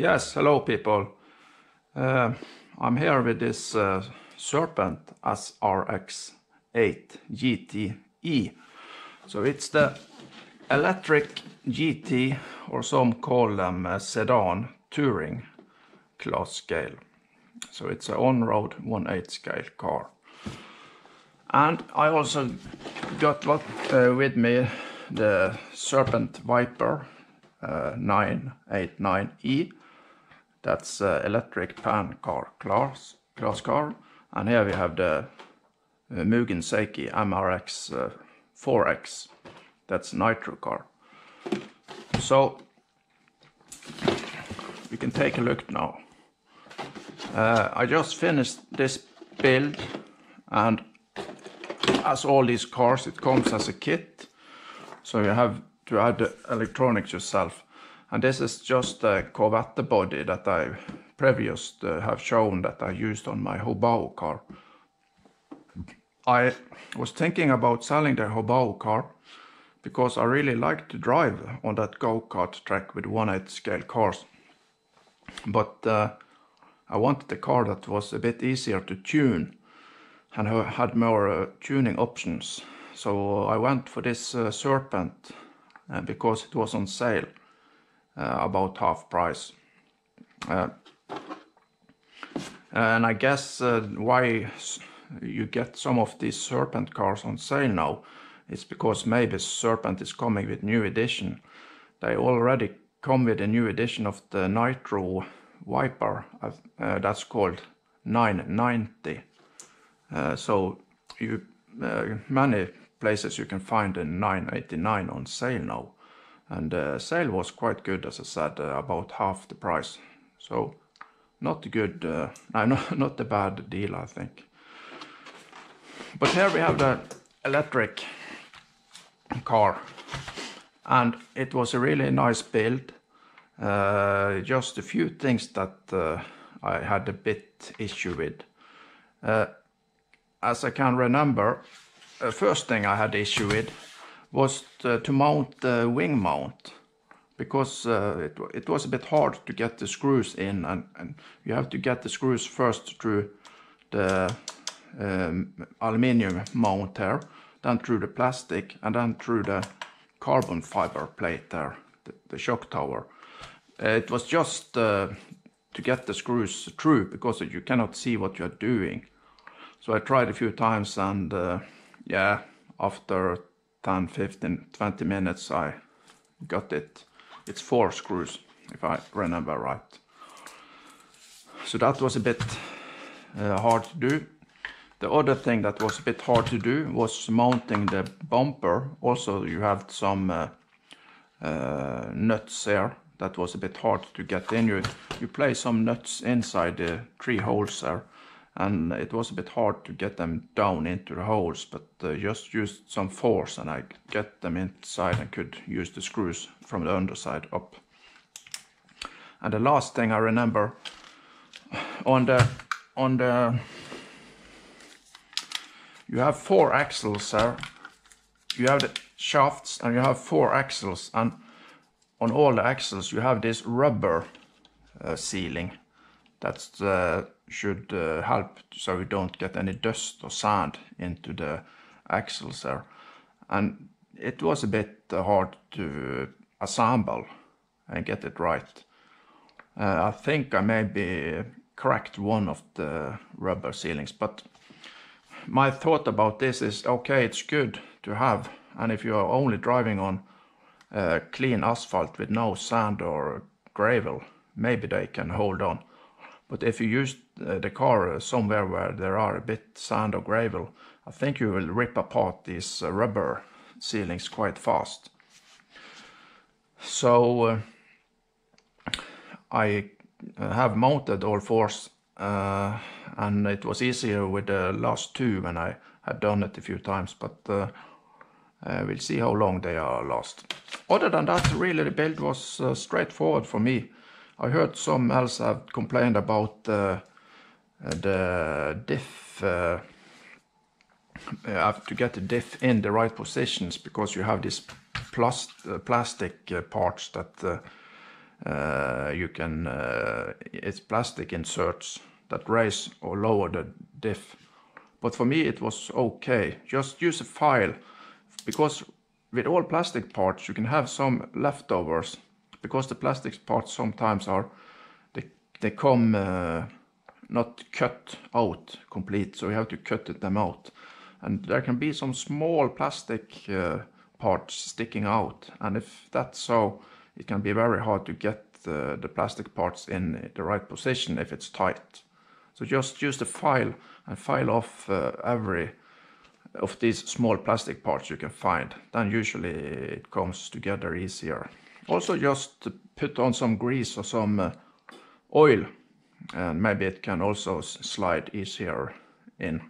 Yes, hello people. I'm here with this Serpent SRX8 GTE. So it's the electric GT, or some call them sedan touring class scale. So it's an on-road 1/8 scale car. And I also got with me the Serpent Viper 989E. That's electric pan car class car. And here we have the Meixsell MRX4X. That's nitro car. So we can take a look now. I just finished this build, and as all these cars, it comes as a kit, so you have to add the electronics yourself. And this is just a Corvette body that I previously have shown that I used on my Hobao car. I was thinking about selling the Hobao car because I really like to drive on that go-kart track with 1/8 scale cars. But I wanted a car that was a bit easier to tune and had more tuning options. So I went for this Serpent because it was on sale, about half price. And I guess why you get some of these Serpent cars on sale now is because maybe Serpent is coming with new edition. They already come with a new edition of the Nitro Viper, that's called 990. So many places you can find a 989 on sale now, and the sale was quite good, as I said, about half the price. So not a good, not a bad deal, I think. But here we have the electric car, and it was a really nice build. Just a few things that I had a bit issue with. As I can remember, the first thing I had issue with was to mount the wing mount, because it was a bit hard to get the screws in, and you have to get the screws first through the aluminium mount here, then through the plastic, and then through the carbon fiber plate there, the shock tower. It was just to get the screws through, because you cannot see what you're doing. So I tried a few times, and yeah, after 10, 15, 20 minutes I got it. It's 4 screws, if I remember right. So that was a bit hard to do. The other thing that was a bit hard to do was mounting the bumper. Also, you have some nuts here. That was a bit hard to get in. You place some nuts inside the 3 holes there, and it was a bit hard to get them down into the holes, but just used some force and I get them inside and could use the screws from the underside up. And the last thing I remember, on the you have 4 axles there. You have the shafts and you have 4 axles, and on all the axles you have this rubber sealing that should help so you don't get any dust or sand into the axles there. And it was a bit hard to assemble and get it right. I think I maybe cracked one of the rubber sealings, but my thought about this is, okay, it's good to have, and if you are only driving on clean asphalt with no sand or gravel, maybe they can hold on. But if you use the car somewhere where there are a bit sand or gravel, I think you will rip apart these rubber sealings quite fast. So I have mounted all 4s, and it was easier with the last 2 when I had done it a few times, but we'll see how long they are last. Other than that, really the build was straightforward for me. I heard some else have complained about the diff. You have to get the diff in the right positions because you have these plastic parts that you can, it's plastic inserts that raise or lower the diff. But for me it was okay. Just use a file, because with all plastic parts you can have some leftovers, because the plastic parts sometimes are, they come not cut out complete, so you have to cut them out. And there can be some small plastic parts sticking out, and if that's so, it can be very hard to get the plastic parts in the right position if it's tight. So just use the file and file off every of these small plastic parts you can find. Then usually it comes together easier. Also just put on some grease or some oil, and maybe it can also slide easier in.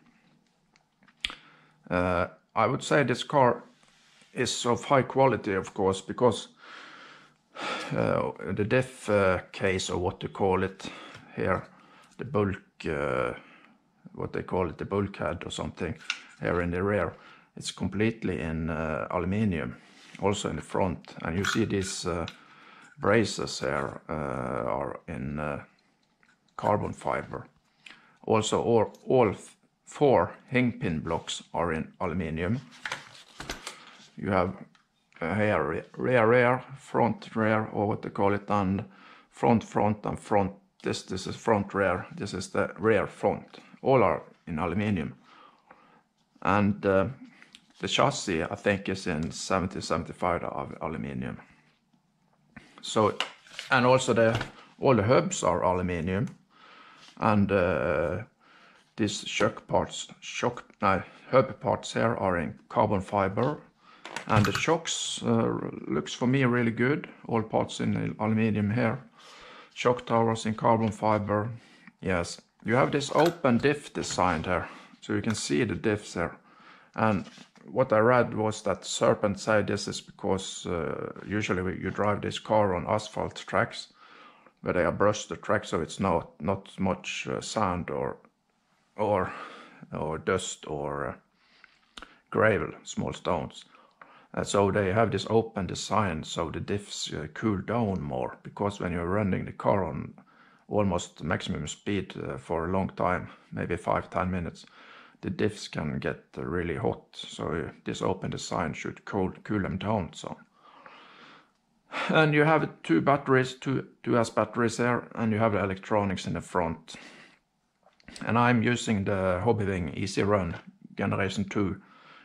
I would say this car is of high quality, of course, because the diff case, or what to call it here, the bulk, what they call it, the bulkhead or something here in the rear, it's completely in aluminium, also in the front. And you see these braces here are in carbon fiber. Also all 4 hingpin blocks are in aluminium. You have here rear, front, rear, or what they call it, and front, and front. This is front, rear. This is the rear, front. All are in aluminium. And the chassis, I think, is in 70-75 of aluminium. So, and also all the hubs are aluminium, and these hub parts here are in carbon fiber. And the shocks looks for me really good. All parts in aluminium here. Shock towers in carbon fiber. Yes, you have this open diff design here, so you can see the diffs here. And what I read was that Serpent said this is because usually you drive this car on asphalt tracks, where they have brushed the track, so it's not much sand or dust or gravel, small stones. So they have this open design, so the diffs cool down more, because when you're running the car on almost maximum speed for a long time, maybe 5-10 minutes, the diffs can get really hot. So this open design should cool them down some. And you have 2 batteries, 2S batteries there, and you have the electronics in the front. And I'm using the Hobbywing Easy Run Generation 2.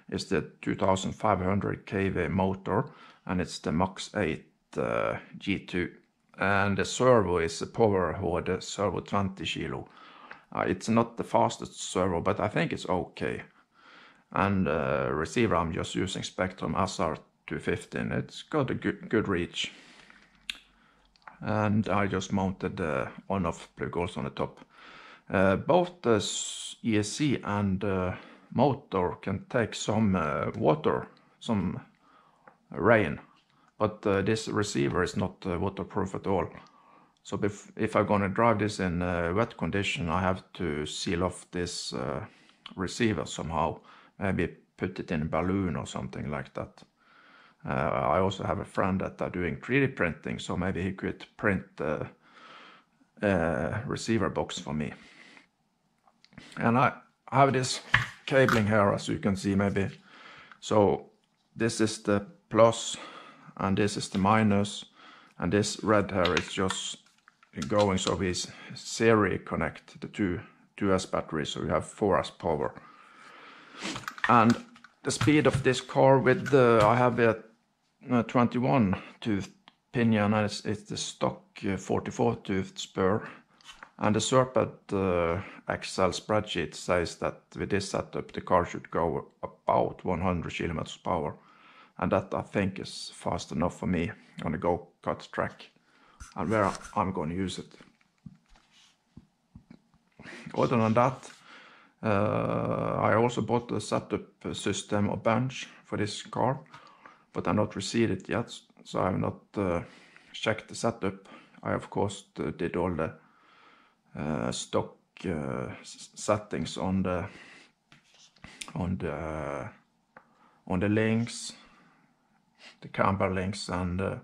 It's the 2500 kV motor, and it's the Meixsell G2. And the servo is a Powerhorde servo 20 kilo. It's not the fastest servo, but I think it's okay. And receiver, I'm just using Spectrum SR215. It's got a good reach. And I just mounted the on-off plug also on the top. Both the ESC and motor can take some water, some rain, but this receiver is not waterproof at all. So if I'm gonna drive this in wet condition, I have to seal off this receiver somehow. Maybe put it in a balloon or something like that. I also have a friend that are doing 3D printing, so maybe he could print the receiver box for me. And I have this cabling here, as you can see maybe. So this is the plus and this is the minus, and this red here is just going, so we series connect the 2S batteries, so you have 4S power. And the speed of this car with I have a 21 tooth pinion, and it's the stock 44 tooth spur. And the Serpent Excel spreadsheet says that with this setup the car should go about 100 km per hour. And that I think is fast enough for me on the go-kart track, and where I'm going to use it. Other than that, I also bought a setup system or bench for this car, but I've not received it yet, so I have not checked the setup. I of course did all the stock settings on the links, the camber links, and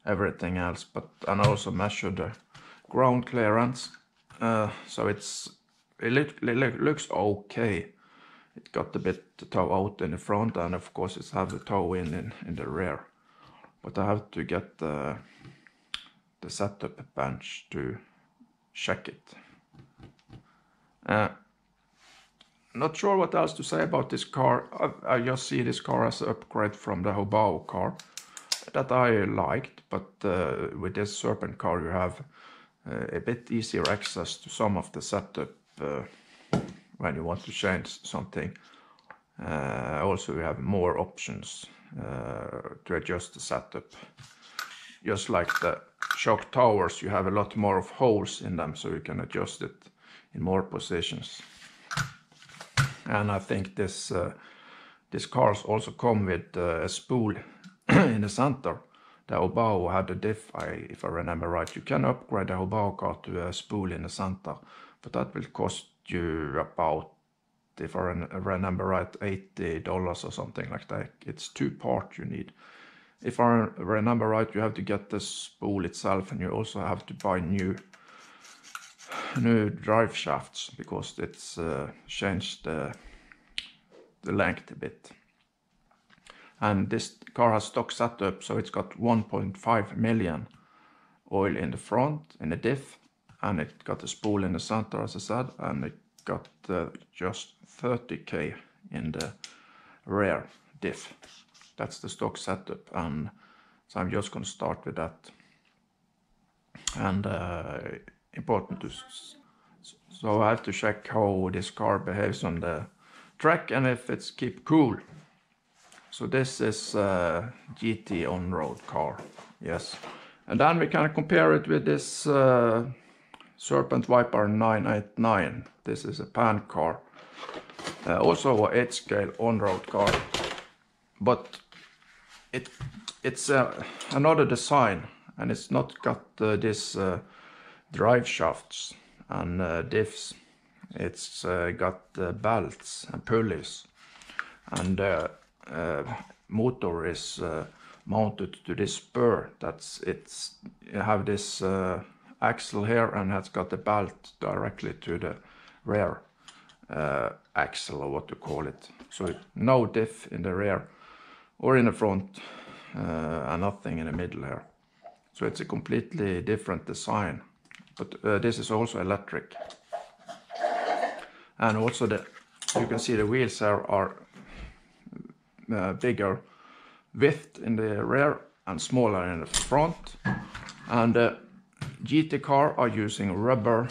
everything else, and also measure the ground clearance. So it looks okay. It got a bit toe out in the front, and of course it have the toe in the rear. But I have to get the setup bench to check it. Not sure what else to say about this car. I just see this car as an upgrade from the Hobao car that I liked, but with this Serpent car you have a bit easier access to some of the setup when you want to change something. Also you have more options to adjust the setup. Just like the shock towers, you have a lot more of holes in them, so you can adjust it in more positions. And I think this cars also come with a spool in the center. The Hobao had a diff, if I remember right. You can upgrade the Hobao car to a spool in the center, but that will cost you about, if I remember right, $80 or something like that. It's 2 parts you need. If I remember right, you have to get the spool itself, and you also have to buy new drive shafts, because it's changed the length a bit. And this car has stock setup, so it's got 1.5 million oil in the front in the diff, and it got a spool in the center, as I said, and it got just 30k in the rear diff. That's the stock setup, and so I'm just going to start with that. And important to, so I have to check how this car behaves on the track and if it's keep cool. So this is a GT on-road car, yes. And then we can compare it with this Serpent Viper 989. This is a pan car, also a 8-scale on-road car, but it's another design, and it's not got this drive shafts and diffs. It's got belts and pulleys, and motor is mounted to this spur. You have this axle here, and it's got the belt directly to the rear axle, or what to call it. So no diff in the rear or in the front, and nothing in the middle here. So it's a completely different design, but this is also electric. And also you can see the wheels here are bigger width in the rear and smaller in the front. And GT car are using rubber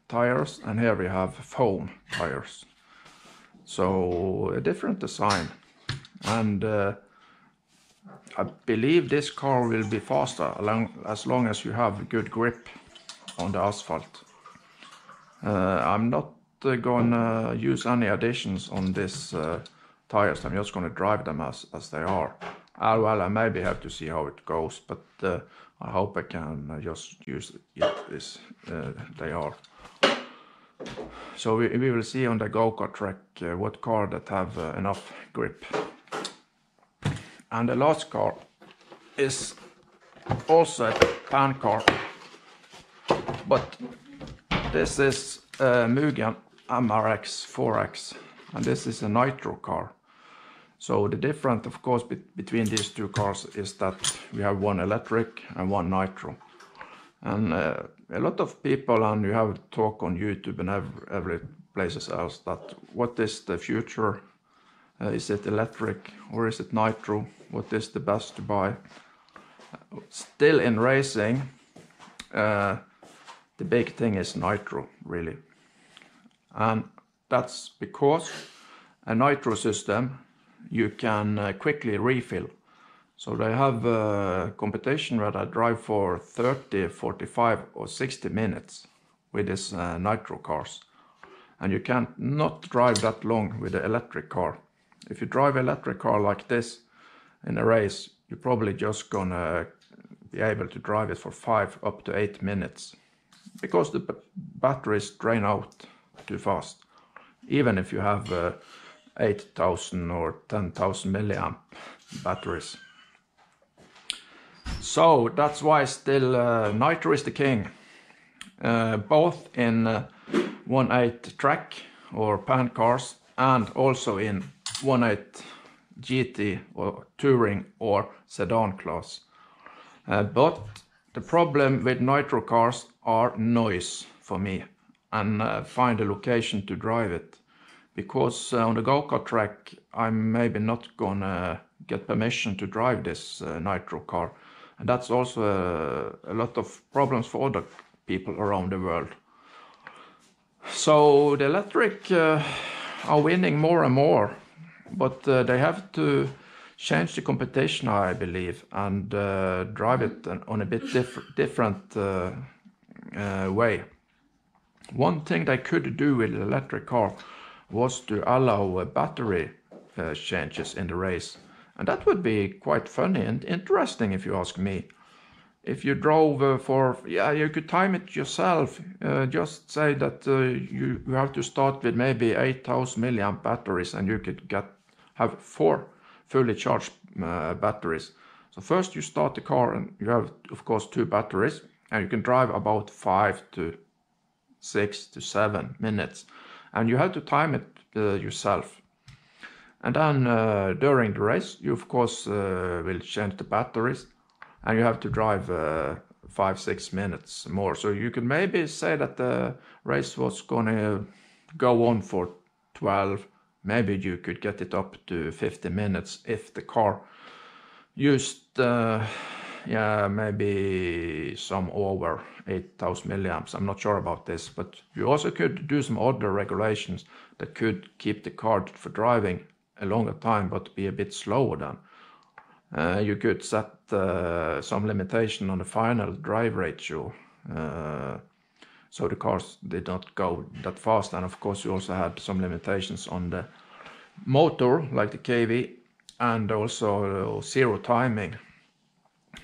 tires, and here we have foam tires. So a different design, and I believe this car will be faster as long as you have good grip on the asphalt. I'm not gonna use any additions on this tires. I'm just gonna drive them as they are. Well, I maybe have to see how it goes, but I hope I can just use it as they are. So we will see on the go-kart track what car that have enough grip. And the last car is also a pan car, but this is Mugen MRX 4X, and this is a nitro car. So the difference, of course, between these two cars is that we have one electric and one nitro. And a lot of people, and you have talk on YouTube and every places else, that what is the future? Is it electric or is it nitro? What is the best to buy? Still in racing, the big thing is nitro, really. And that's because a nitro system you can quickly refill. So they have a competition where they drive for 30, 45 or 60 minutes with these nitro cars. And you can't not drive that long with the electric car. If you drive an electric car like this in a race, you're probably just gonna be able to drive it for 5 up to 8 minutes, because the batteries drain out too fast. Even if you have 8,000 or 10,000 milliamp batteries. So that's why still nitro is the king, both in 1.8 track or pan cars and also in 1.8 GT or touring or sedan class. But the problem with nitro cars are noise for me, and find a location to drive it. Because on the go-kart track I'm maybe not gonna get permission to drive this nitro car. And that's also a lot of problems for other people around the world. So the electric are winning more and more, but they have to change the competition, I believe, and drive it on a bit different way. One thing they could do with the electric car was to allow battery changes in the race. And that would be quite funny and interesting if you ask me. If you drove you could time it yourself. Just say that you have to start with maybe 8,000 milliamp batteries, and you could have 4 fully charged batteries. So first you start the car and you have of course 2 batteries, and you can drive about 5 to 6 to 7 minutes, and you have to time it yourself. And then during the race you of course will change the batteries, and you have to drive 5-6 minutes more. So you could maybe say that the race was gonna go on for 12. Maybe you could get it up to 50 minutes if the car used maybe some over 8,000 milliamps. I'm not sure about this, but you also could do some other regulations that could keep the car for driving a longer time but be a bit slower then. You could set some limitation on the final drive ratio, so the cars did not go that fast. And of course you also had some limitations on the motor, like the KV, and also zero timing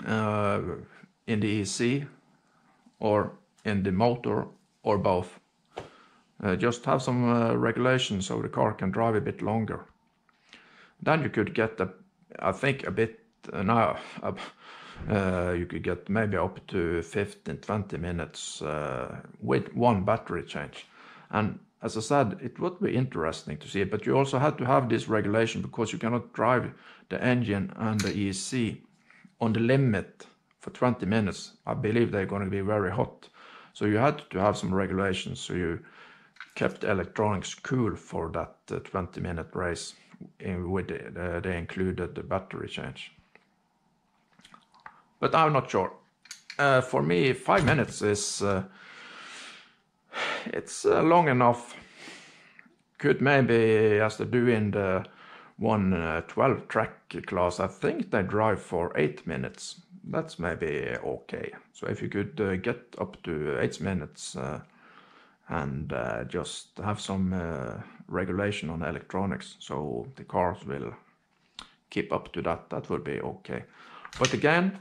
in the EC or in the motor or both. Just have some regulations so the car can drive a bit longer. Then you could get I think a bit you could get maybe up to 15-20 minutes with 1 battery change. And as I said, it would be interesting to see it, but you also had to have this regulation, because you cannot drive the engine and the EC on the limit for 20 minutes. I believe they're going to be very hot. So you had to have some regulations, so you kept the electronics cool for that 20-minute race with they included the battery change. But I'm not sure. For me, 5 minutes is it's long enough. Could maybe, as they do in the 112 track class, I think they drive for 8 minutes. That's maybe okay. So if you could get up to 8 minutes and just have some regulation on electronics, so the cars will keep up to that, that would be okay. But again,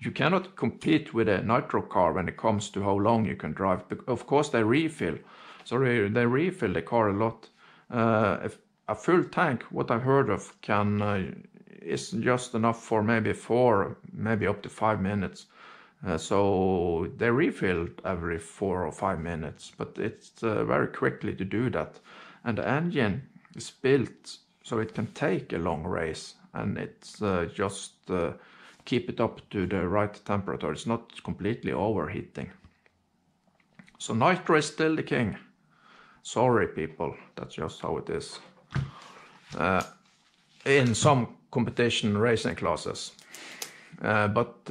you cannot compete with a nitro car when it comes to how long you can drive. Of course they refill, so they refill the car a lot. If a full tank, what I've heard of, is just enough for maybe 4, maybe up to 5 minutes. So they refill every 4 or 5 minutes, but it's very quickly to do that. And the engine is built so it can take a long race, and it's just keep it up to the right temperature. It's not completely overheating. So nitro is still the king. Sorry people, that's just how it is. In some competition racing classes. But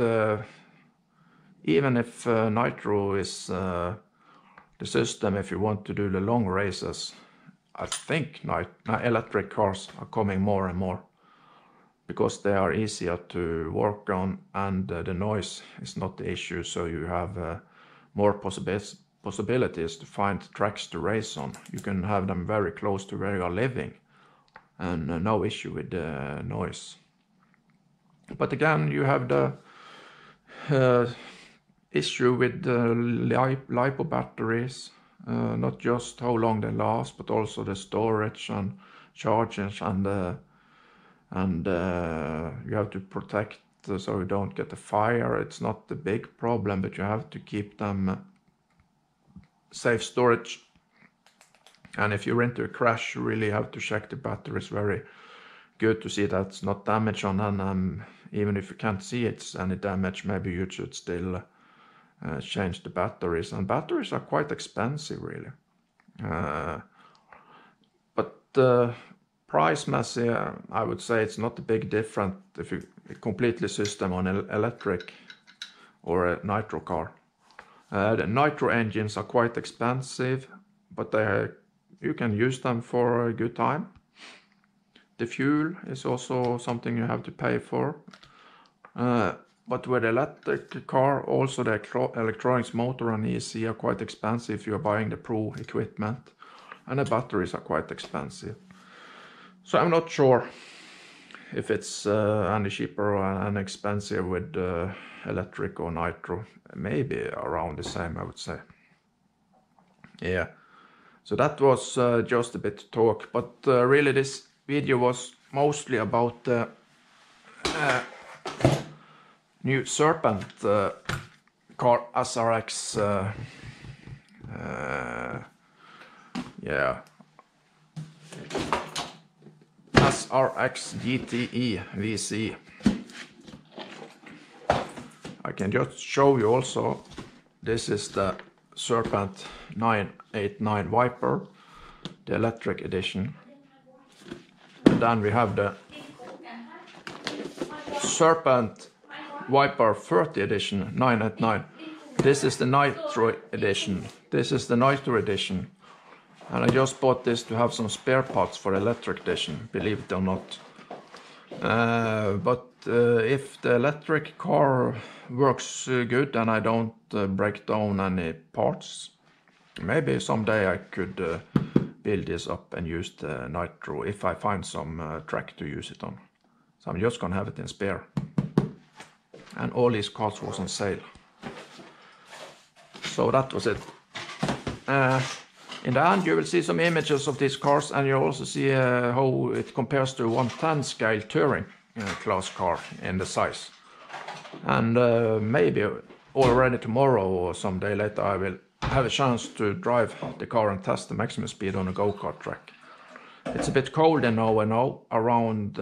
even if nitro is the system if you want to do the long races, I think electric cars are coming more and more, because they are easier to work on, and the noise is not the issue, so you have more possibilities to find tracks to race on. You can have them very close to where you are living, and no issue with the noise. But again, you have the issue with the LiPo batteries, not just how long they last, but also the storage and charges, and you have to protect so you don't get a fire. It's not the big problem, but you have to keep them safe storage. And if you're into a crash, you really have to check the batteries very good to see that's not damage on them. Even if you can't see it's any damage, maybe you should still change the batteries. And batteries are quite expensive, really. But price-messy, I would say it's not a big difference if you completely system on an electric or a nitro car. The nitro engines are quite expensive, but you can use them for a good time. The fuel is also something you have to pay for. But with electric car, also the electronics motor and ESC are quite expensive if you're buying the pro equipment. And the batteries are quite expensive. So I'm not sure if it's any cheaper and expensive with electric or nitro. Maybe around the same, I would say. Yeah. So that was just a bit talk, but really this video was mostly about the new Serpent car SRX. Yeah. SRX GTE VC. I can just show you also, this is the Serpent 989 Viper, the electric edition. And then we have the Serpent Viper 30 edition 989. This is the nitro edition. This is the nitro edition. And I just bought this to have some spare parts for the electric edition, believe it or not. But if the electric car works good and I don't break down any parts, maybe someday I could build this up and use the nitro if I find some track to use it on. So I'm just gonna have it in spare. And all these cars was on sale. So that was it. In the end you will see some images of these cars, and you also see how it compares to 110 scale touring class car in the size. And maybe already tomorrow or some day later I will have a chance to drive the car and test the maximum speed on a go-kart track. It's a bit cold in Norway now, around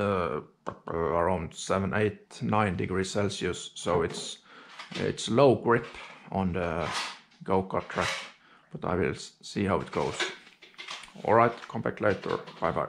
7, 8, 9 degrees Celsius, so it's low grip on the go-kart track, but I will see how it goes. Alright, come back later, bye bye.